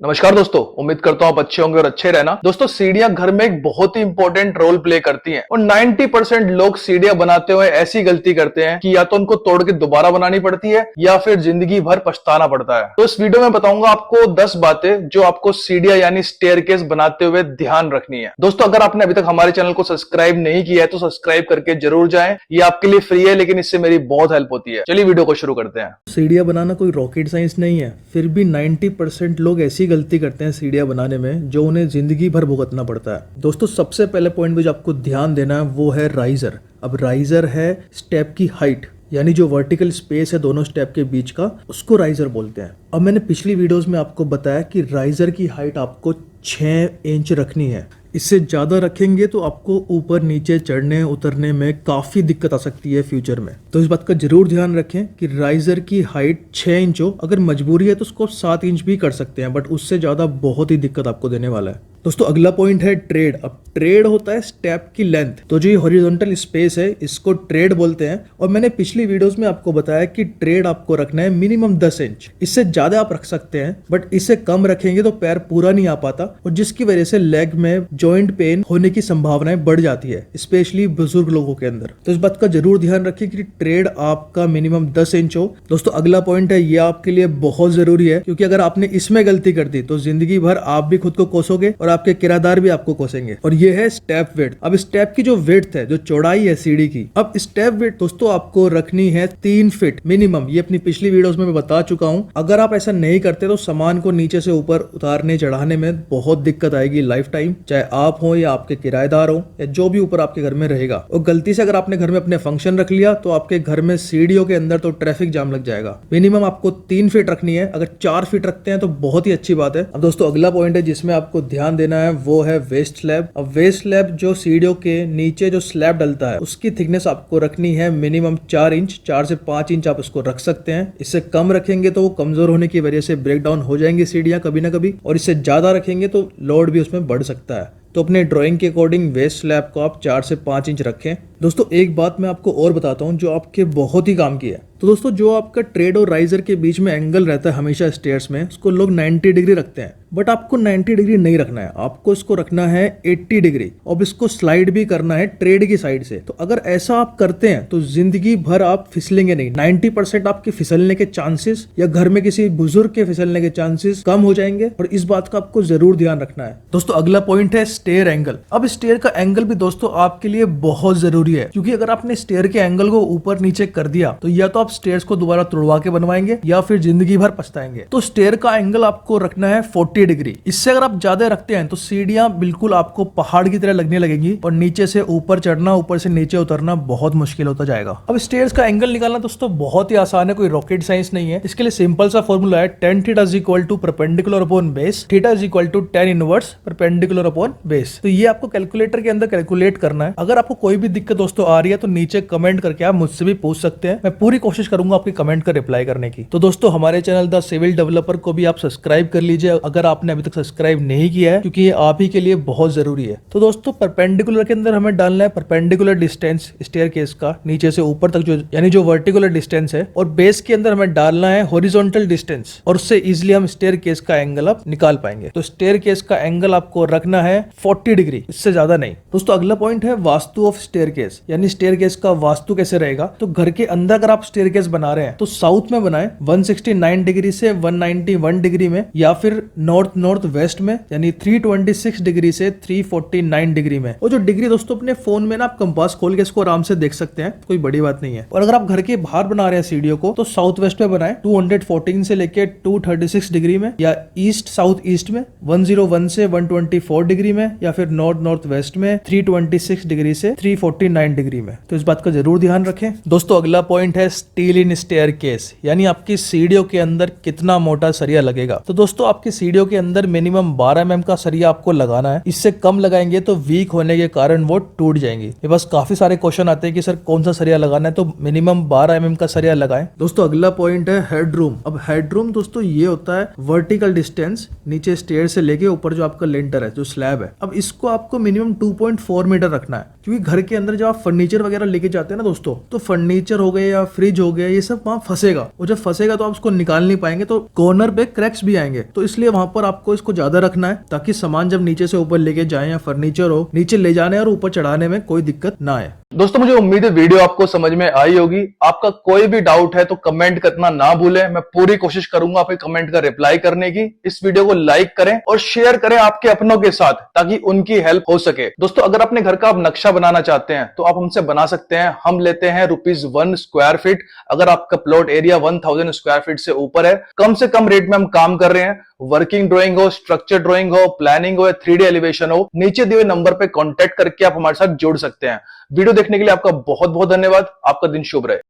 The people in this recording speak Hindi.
नमस्कार दोस्तों, उम्मीद करता हूं आप अच्छे होंगे और अच्छे रहना। दोस्तों, सीढ़ियां घर में एक बहुत ही इंपॉर्टेंट रोल प्ले करती हैं और 90% लोग सीढ़ियां बनाते हुए ऐसी गलती करते हैं कि या तो उनको तोड़ के दोबारा बनानी पड़ती है या फिर जिंदगी भर पछताना पड़ता है। तो इस वीडियो में बताऊंगा आपको 10 बातें जो आपको सीढ़ियां यानी स्टेयरकेस बनाते हुए ध्यान रखनी है। दोस्तों, अगर आपने अभी तक हमारे चैनल को सब्सक्राइब नहीं किया है तो सब्सक्राइब करके जरूर जाएं। ये आपके लिए फ्री है, लेकिन इससे मेरी बहुत हेल्प होती है। चलिए वीडियो को शुरू करते हैं। सीढ़ियाँ बनाना कोई रॉकेट साइंस नहीं है, फिर भी 90% लोग ऐसी गलती करते हैं सीढ़ियाँ बनाने में जो उन्हें जिंदगी भर भुगतना पड़ता है। दोस्तों, सबसे पहले पॉइंट पे जो आपको ध्यान देना है वो है राइजर। अब राइजर है स्टेप की हाइट, यानी जो वर्टिकल स्पेस है दोनों स्टेप के बीच का, उसको राइजर बोलते हैं। अब मैंने पिछली वीडियोस में आपको बताया कि राइजर की हाइट आपको 6 इंच रखनी है। इससे ज़्यादा रखेंगे तो आपको ऊपर नीचे चढ़ने उतरने में काफ़ी दिक्कत आ सकती है फ्यूचर में। तो इस बात का जरूर ध्यान रखें कि राइजर की हाइट 6 इंच हो। अगर मजबूरी है तो उसको 7 इंच भी कर सकते हैं, बट उससे ज़्यादा बहुत ही दिक्कत आपको देने वाला है। दोस्तों, अगला पॉइंट है ट्रेड। अब ट्रेड होता है स्टेप की लेंथ। तो जो ये हॉरिजॉन्टल स्पेस है इसको ट्रेड बोलते हैं। और मैंने पिछली वीडियोस में आपको बताया कि ट्रेड आपको रखना है मिनिमम 10 इंच। इससे ज्यादा आप रख सकते हैं, बट इससे कम रखेंगे तो पैर पूरा नहीं आ पाता और जिसकी वजह से लेग में जॉइंट पेन होने की संभावनाएं बढ़ जाती है, स्पेशली बुजुर्ग लोगों के अंदर। तो इस बात का जरूर ध्यान रखिए कि ट्रेड आपका मिनिमम 10 इंच हो। दोस्तों, अगला पॉइंट है, ये आपके लिए बहुत जरूरी है, क्योंकि अगर आपने इसमें गलती कर दी तो जिंदगी भर आप भी खुद को कोसोगे और आपके किराएदार भी आपको कोसेंगे। और ये है स्टेप विड्थ। अब स्टेप की जो विड्थ है, जो चौड़ाई है सीढ़ी की, अब स्टेप विड्थ दोस्तों आपको रखनी है 3 फीट मिनिमम। ये अपनी पिछली वीडियोस में मैं बता चुका हूं। अगर आप ऐसा नहीं करते तो सामान को नीचे से ऊपर उतारने चढ़ाने में बहुत दिक्कत आएगी लाइफ टाइम, चाहे आप हो या आपके किराएदार हो या जो भी ऊपर आपके घर में रहेगा। और गलती से अगर आपने घर में अपने फंक्शन रख लिया तो आपके घर में सीढ़ियों के अंदर तो ट्रैफिक जाम लग जाएगा। मिनिमम आपको 3 फीट रखनी है। अगर 4 फीट रखते हैं तो बहुत ही अच्छी बात है। अब दोस्तों, अगला पॉइंट है जिसमें आपको ध्यान देना है वो है वेस्ट स्लैब। अब वेस्ट स्लैब जो सीढ़ियों के नीचे जो स्लैब डलता है उसकी थिकनेस आपको रखनी है मिनिमम 4 इंच। 4 से 5 इंच आप उसको रख सकते हैं। इससे कम रखेंगे तो वो कमजोर होने की वजह से ब्रेक डाउन हो जाएंगी सीढ़ियां कभी ना कभी, और इससे ज्यादा रखेंगे तो लोड भी उसमें बढ़ सकता है। तो अपने ड्राइंग के अकॉर्डिंग वेस्ट स्लैब को आप 4 से 5 इंच रखें। दोस्तों, एक बात मैं आपको और बताता हूँ जो आपके बहुत ही काम की है। तो दोस्तों, जो आपका ट्रेड और राइजर के बीच में एंगल रहता है हमेशा स्टेयर्स में, उसको लोग 90 डिग्री रखते हैं, बट आपको 90 डिग्री नहीं रखना है। आपको इसको रखना है 80 डिग्री और इसको स्लाइड भी करना है ट्रेड की साइड से। तो अगर ऐसा आप करते हैं तो जिंदगी भर आप फिसलेंगे नहीं। 90% आपके फिसलने के चांसेस या घर में किसी बुजुर्ग के फिसलने के चांसेस कम हो जाएंगे, और इस बात का आपको जरूर ध्यान रखना है। दोस्तों, अगला पॉइंट है स्टेयर एंगल। अब स्टेयर का एंगल भी दोस्तों आपके लिए बहुत जरूरी है, क्योंकि अगर आपने स्टेयर के एंगल को ऊपर नीचे कर दिया तो या तो आप स्टेयर्स को दोबारा तोड़वा के बनवाएंगे या फिर जिंदगी भर पछताएंगे। तो स्टेयर का एंगल आपको रखना है 40 डिग्री। इससे अगर आप ज्यादा रखते हैं तो सीढ़ियां बिल्कुल आपको पहाड़ की तरह लगने लगेंगी और नीचे से ऊपर चढ़ना, ऊपर से नीचे उतरना बहुत मुश्किल होता जाएगा। अब स्टेयर्स का एंगल निकालना दोस्तों बहुत ही आसान है, कोई रॉकेट साइंस नहीं है। इसके लिए सिंपल सा फॉर्मूला है, tan theta is equal to perpendicular upon base, theta is equal to tan inverse perpendicular upon base. तो ये आपको कैलकुलेटर के अंदर कैलकुलेट करना है। अगर आपको कोई भी दिक्कत दोस्तों आ रही है तो नीचे कमेंट करके आप मुझसे भी पूछ सकते हैं। मैं पूरी कोशिश करूंगा आपकी कमेंट का रिप्लाई करने की। तो दोस्तों, हमारे चैनल द सिविल डेवलपर को भी आप सब्सक्राइब कर लीजिए अगर आपने अभी तक सब्सक्राइब नहीं किया है, क्योंकि ये आप ही के लिए बहुत जरूरी है। तो दोस्तों, परपेंडिकुलर के अंदर हमें डालना है परपेंडिकुलर डिस्टेंस स्टेयरकेस का नीचे से ऊपर तक, जो यानी जो वर्टिकुलर डिस्टेंस है, और बेस के अंदर हमें डालना है हॉरिजॉन्टल डिस्टेंस, और उससे इजीली हम स्टेयरकेस का एंगल आप निकाल पाएंगे। तो स्टेयरकेस का एंगल आपको रखना है 40 डिग्री, इससे ज्यादा नहीं। दोस्तों, अगला पॉइंट है वास्तु ऑफ स्टेयरकेस, यानी स्टेयरकेस का वास्तु कैसे रहेगा। तो घर के अंदर अगर आप स्टेयरकेस बना रहे हैं तो साउथ में बनाएं 169 डिग्री से 191 डिग्री में, या फिर नॉर्थ वेस्ट में यानी 326 डिग्री से 349 डिग्री में। वो जो डिग्री दोस्तों अपने फोन में ना आप कंपास खोल के इसको आराम से देख सकते हैं, कोई बड़ी बात नहीं है। और अगर आप घर के बाहर बना रहे हैं सीढ़ियों को तो साउथ वेस्ट में बनाएं 214 से लेके 236 डिग्री में, या ईस्ट साउथ ईस्ट में 101 से 124 डिग्री में, या फिर नॉर्थ वेस्ट में 326 डिग्री से 349 डिग्री में। तो इस बात का जरूर ध्यान रखें। दोस्तों, अगला पॉइंट है स्टील इन स्टेयरकेस, यानी आपकी सीढ़ियों के अंदर कितना मोटा सरिया लगेगा। तो दोस्तों, आपकी सीढ़ियों के अंदर मिनिमम 12 mm का सरिया आपको लगाना है। इससे कम लगाएंगे तो वीक होने के कारण वो टूट जाएंगी। ये बस काफी सारे क्वेश्चन आते हैं कि सर कौन सा सरिया लगाना है, तो मिनिमम 12 mm का सरिया लगाएं। दोस्तों, अगला पॉइंट है हेडरूम। अब हेडरूम दोस्तों ये होता है वर्टिकल डिस्टेंस नीचे स्टेयर से लेके ऊपर जो आपका लिंटर है, जो स्लैब है। अब इसको आपको मिनिमम 2.4 मीटर रखना है, क्योंकि घर के अंदर जब आप फर्नीचर वगैरह लेके जाते हैं ना दोस्तों, तो फर्नीचर हो गए या फ्रिज हो हो गया, ये सब वहाँ फंसेगा, और जब फंसेगा तो आप उसको निकाल नहीं पाएंगे, तो कॉर्नर पे क्रैक्स भी आएंगे। तो इसलिए वहां पर आपको इसको ज्यादा रखना है ताकि सामान जब नीचे से ऊपर लेके जाए या फर्नीचर हो, नीचे ले जाने और ऊपर चढ़ाने में कोई दिक्कत ना आए। दोस्तों मुझे उम्मीद है वीडियो आपको समझ में आई होगी। आपका कोई भी डाउट है तो कमेंट करना ना भूलें, मैं पूरी कोशिश करूंगा आपके कमेंट का रिप्लाई करने की। इस वीडियो को लाइक करें और शेयर करें आपके अपनों के साथ ताकि उनकी हेल्प हो सके। दोस्तों अगर अपने घर का आप नक्शा बनाना चाहते हैं तो आप हमसे बना सकते हैं। हम लेते हैं ₹1 स्क्वायर फीट। अगर आपका प्लॉट एरिया 1000 स्क्वायर फीट से ऊपर है, कम से कम रेट में हम काम कर रहे हैं। वर्किंग ड्राइंग हो, स्ट्रक्चर ड्राइंग हो, प्लानिंग हो या 3D एलिवेशन हो, नीचे दिए हुए नंबर पे कांटेक्ट करके आप हमारे साथ जुड़ सकते हैं। वीडियो देखने के लिए आपका बहुत बहुत धन्यवाद। आपका दिन शुभ रहे।